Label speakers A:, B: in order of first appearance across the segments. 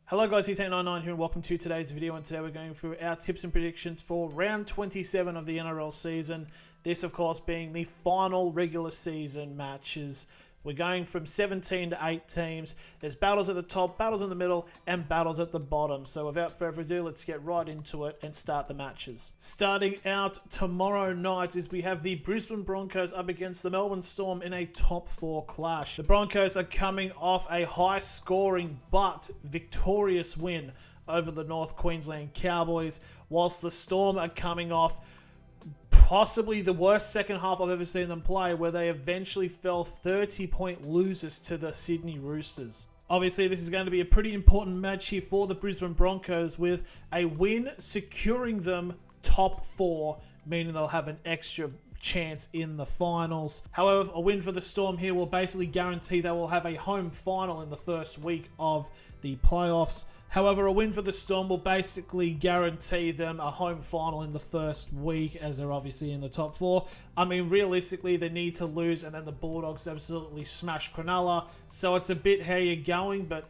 A: Hello guys, Heat899 here and welcome to today's video, and today we're going through our tips and predictions for round 27 of the NRL season. This of course being the final regular season matches. We're going from 17 to 8 teams. There's battles at the top, battles in the middle, and battles at the bottom. So without further ado, let's get right into it and start the matches. Starting out tomorrow night is we have the Brisbane Broncos up against the Melbourne Storm in a top 4 clash. The Broncos are coming off a high scoring but victorious win over the North Queensland Cowboys, whilst the Storm are coming off possibly the worst second half I've ever seen them play, where they eventually fell 30-point losers to the Sydney Roosters. Obviously, this is going to be a pretty important match here for the Brisbane Broncos, with a win securing them top 4, meaning they'll have an extra chance in the finals. However, a win for the Storm here will basically guarantee they will have a home final in the first week of the playoffs. However, a win for the Storm will basically guarantee them a home final in the first week, as they're obviously in the top 4. I mean, realistically, they need to lose, and then the Bulldogs absolutely smash Cronulla. So it's a bit how you're going, but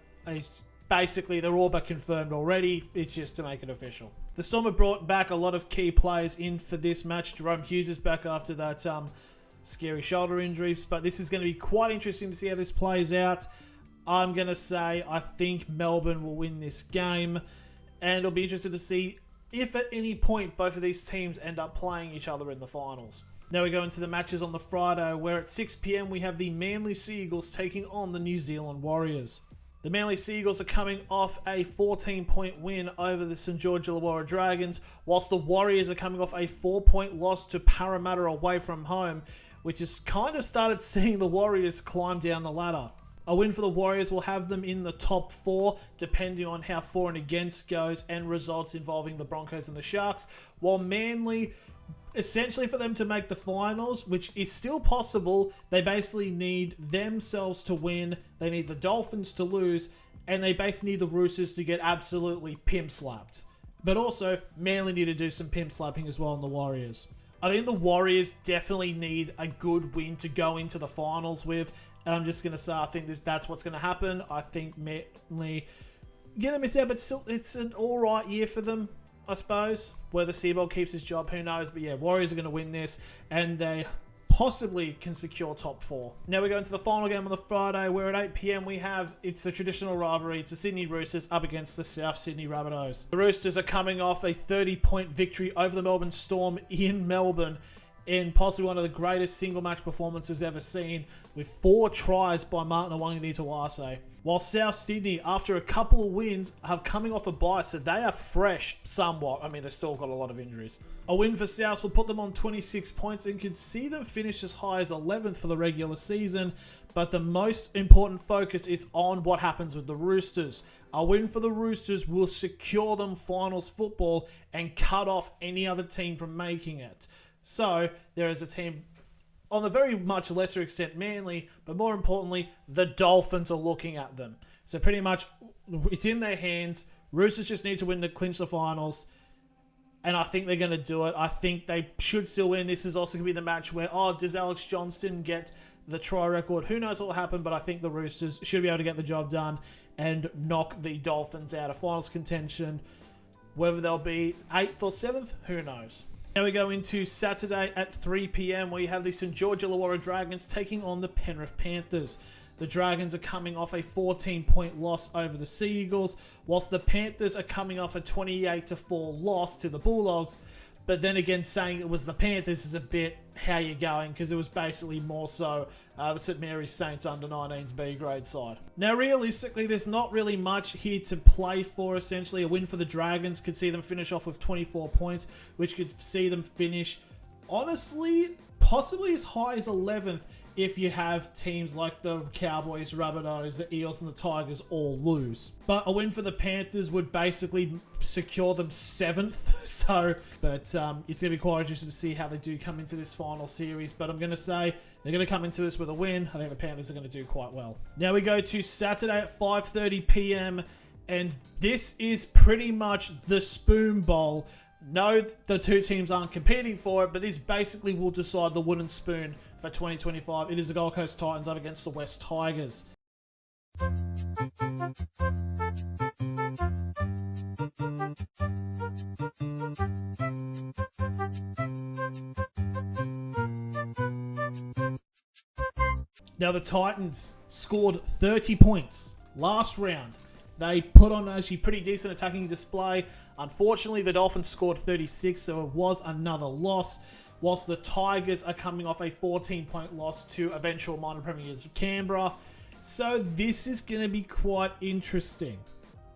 A: basically they're all but confirmed already. It's just to make it official. The Storm have brought back a lot of key players in for this match. Jerome Hughes is back after that scary shoulder injury, but this is going to be quite interesting to see how this plays out. I'm going to say I think Melbourne will win this game, and it'll be interesting to see if at any point both of these teams end up playing each other in the finals. Now we go into the matches on the Friday, where at 6 PM we have the Manly Sea Eagles taking on the New Zealand Warriors. The Manly Sea Eagles are coming off a 14-point win over the St George Illawarra Dragons, whilst the Warriors are coming off a 4-point loss to Parramatta away from home, which has kind of started seeing the Warriors climb down the ladder. A win for the Warriors will have them in the top 4, depending on how for and against goes and results involving the Broncos and the Sharks, while Manly, essentially for them to make the finals, which is still possible, they basically need themselves to win, they need the Dolphins to lose, and they basically need the Roosters to get absolutely pimp slapped. But also, Manly need to do some pimp slapping as well in the Warriors. I think the Warriors definitely need a good win to go into the finals with. And I'm just going to say, I think that's what's going to happen. I think Manly going to miss out, but still, it's an alright year for them, I suppose. Whether Seabold keeps his job, who knows? But yeah, Warriors are going to win this, and they possibly can secure top 4. Now we go into the final game on the Friday, where at 8 PM it's the traditional rivalry. It's the Sydney Roosters up against the South Sydney Rabbitohs. The Roosters are coming off a 30-point victory over the Melbourne Storm in Melbourne, in possibly one of the greatest single match performances ever seen, with 4 tries by Martin Awangani-Tawase. While South Sydney, after a couple of wins, are coming off a bye, so they are fresh somewhat. I mean, they've still got a lot of injuries. A win for South will put them on 26 points and could see them finish as high as 11th for the regular season, but the most important focus is on what happens with the Roosters. A win for the Roosters will secure them finals football and cut off any other team from making it. So, there is a team, on a very much lesser extent, Manly, but more importantly, the Dolphins are looking at them. So pretty much, it's in their hands. Roosters just need to win to clinch the finals, and I think they're going to do it. I think they should still win. This is also going to be the match where, does Alex Johnston get the try record? Who knows what will happen, but I think the Roosters should be able to get the job done and knock the Dolphins out of finals contention. Whether they'll be 8th or 7th, who knows? Now we go into Saturday at 3 PM, where you have the St George Illawarra Dragons taking on the Penrith Panthers. The Dragons are coming off a 14-point loss over the Sea Eagles, whilst the Panthers are coming off a 28-4 loss to the Bulldogs. But then again, saying it was the Panthers is a bit how you're going, because it was basically more so the St Mary's Saints under-19s B-grade side. Now, realistically, there's not really much here to play for, essentially. A win for the Dragons could see them finish off with 24 points, which could see them finish, honestly, possibly as high as 11th if you have teams like the Cowboys, Rabbitohs, the Eels, and the Tigers all lose. But a win for the Panthers would basically secure them 7th. It's going to be quite interesting to see how they do come into this final series. But I'm going to say they're going to come into this with a win. I think the Panthers are going to do quite well. Now we go to Saturday at 5:30 PM, and this is pretty much the Spoon Bowl. No, the two teams aren't competing for it, but this basically will decide the wooden spoon for 2025. It is the Gold Coast Titans up against the West Tigers. Now, the Titans scored 30 points last round. They put on actually pretty decent attacking display. Unfortunately, the Dolphins scored 36, so it was another loss. Whilst the Tigers are coming off a 14-point loss to eventual minor premiers Canberra. So this is going to be quite interesting.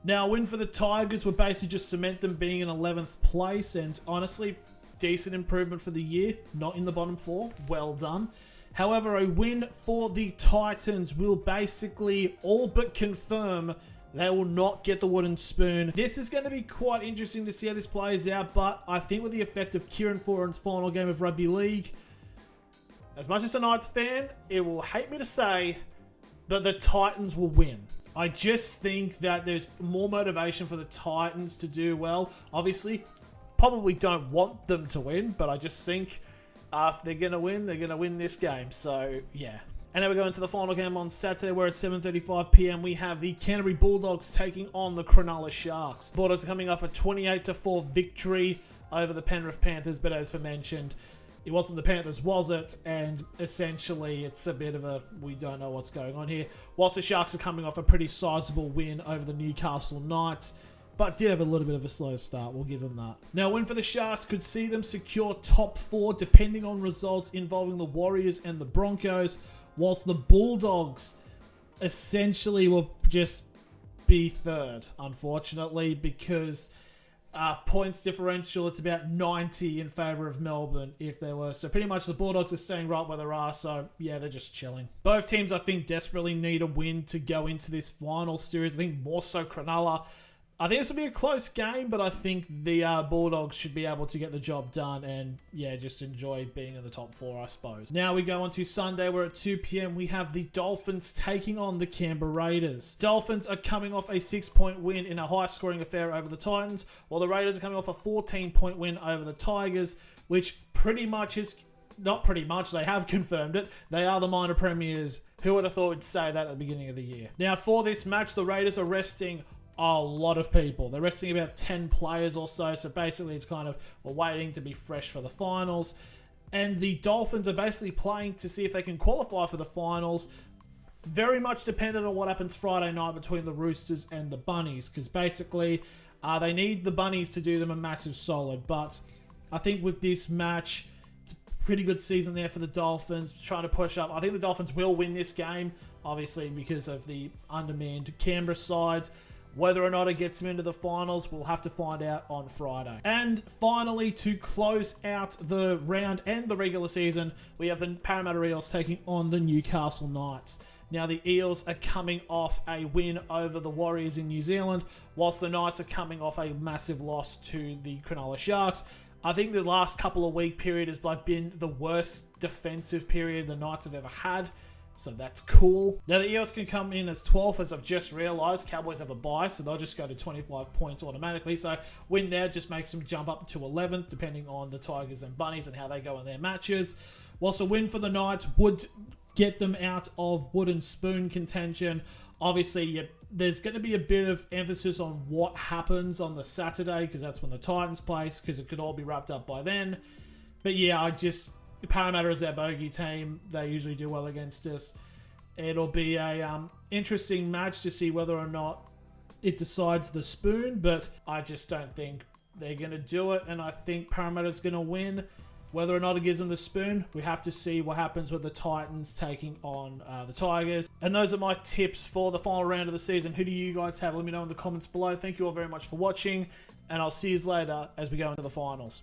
A: Now, a win for the Tigers would basically just cement them being in 11th place. And honestly, decent improvement for the year. Not in the bottom four. Well done. However, a win for the Titans will basically all but confirm they will not get the wooden spoon. This is going to be quite interesting to see how this plays out, but I think with the effect of Kieran Foran's final game of rugby league, as much as a Knights fan, it will hate me to say that the Titans will win. I just think that there's more motivation for the Titans to do well. Obviously, probably don't want them to win, but I just think if they're going to win this game. So, yeah. And now we're going to the final game on Saturday, where at 7:35 p.m. we have the Canterbury Bulldogs taking on the Cronulla Sharks. Bulldogs are coming up a 28-4 victory over the Penrith Panthers, but as mentioned, it wasn't the Panthers, was it? And essentially, it's a bit of a, we don't know what's going on here. Whilst the Sharks are coming off a pretty sizable win over the Newcastle Knights, but did have a little bit of a slow start, we'll give them that. Now, a win for the Sharks could see them secure top 4, depending on results involving the Warriors and the Broncos, whilst the Bulldogs essentially will just be third, unfortunately, because points differential, it's about 90 in favour of Melbourne if they were. So pretty much the Bulldogs are staying right where they are, so yeah, they're just chilling. Both teams, I think, desperately need a win to go into this final series. I think more so Cronulla. I think this will be a close game, but I think the Bulldogs should be able to get the job done and, yeah, just enjoy being in the top 4, I suppose. Now we go on to Sunday, where at 2 p.m. we have the Dolphins taking on the Canberra Raiders. Dolphins are coming off a 6-point win in a high-scoring affair over the Titans, while the Raiders are coming off a 14-point win over the Tigers, which pretty much is... Not pretty much, they have confirmed it. They are the minor premiers. Who would have thought we'd say that at the beginning of the year? Now, for this match, the Raiders are resting a lot of people. They're resting about 10 players or so. So basically, it's kind of we're waiting to be fresh for the finals. And the Dolphins are basically playing to see if they can qualify for the finals. Very much dependent on what happens Friday night between the Roosters and the Bunnies. Because basically, they need the Bunnies to do them a massive solid. But I think with this match, it's a pretty good season there for the Dolphins. Trying to push up. I think the Dolphins will win this game. Obviously, because of the undermanned Canberra sides. Whether or not it gets them into the finals, we'll have to find out on Friday. And finally, to close out the round and the regular season, we have the Parramatta Eels taking on the Newcastle Knights. Now, the Eels are coming off a win over the Warriors in New Zealand, whilst the Knights are coming off a massive loss to the Cronulla Sharks. I think the last couple of week period has been the worst defensive period the Knights have ever had. So that's cool. Now, the Eels can come in as 12th, as I've just realised. Cowboys have a bye, so they'll just go to 25 points automatically. So win there just makes them jump up to 11th, depending on the Tigers and Bunnies and how they go in their matches. Whilst a win for the Knights would get them out of wooden spoon contention. Obviously, there's going to be a bit of emphasis on what happens on the Saturday, because that's when the Titans play, because it could all be wrapped up by then. But yeah, Parramatta is their bogey team. They usually do well against us. It'll be a interesting match to see whether or not it decides the spoon, but I just don't think they're going to do it, and I think Parramatta's going to win. Whether or not it gives them the spoon, we have to see what happens with the Titans taking on the Tigers. And those are my tips for the final round of the season. Who do you guys have? Let me know in the comments below. Thank you all very much for watching, and I'll see you later as we go into the finals.